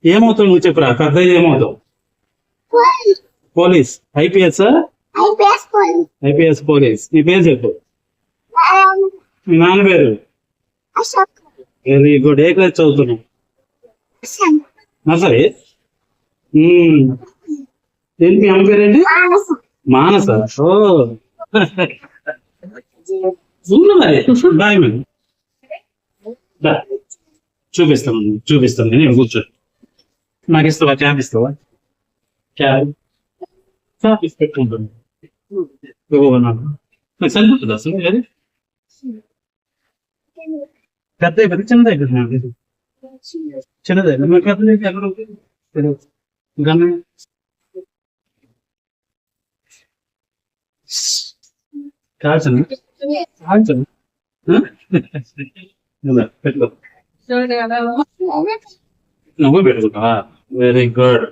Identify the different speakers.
Speaker 1: ఏమవుతావు నువ్వు చెప్పురా, పెద్ద ఏమవుతావు? పోలీస్. ఐపీఎస్. IPS police. నీ పేరు చెప్పు. మీ నాన్న పేరు? Very good. ఏ క్లాస్ చదువుతున్నావు? నర్సరీ. ఏంటి మీ అమ్మ పేరేంటి? మానస. ఓ ఉంది మరి. బాయ్ మరి. చూపిస్తాను నేను. కూర్చో. నాకు ఇస్తావా? క్యాబ్ ఇస్తావా? క్యాబ్ పెట్టుకుంటాను. నాకు సరిపోతుంది అసలు. అది పెద్ద అయిపోయింది, చిన్నది అయిపోతుంది. చిన్నదే మరి పెద్దది ఎక్కడ ఉంటుంది? కాల్చను కాల్చను పెట్టుకో. నువ్వు పెట్టుకుంటావా? Very good.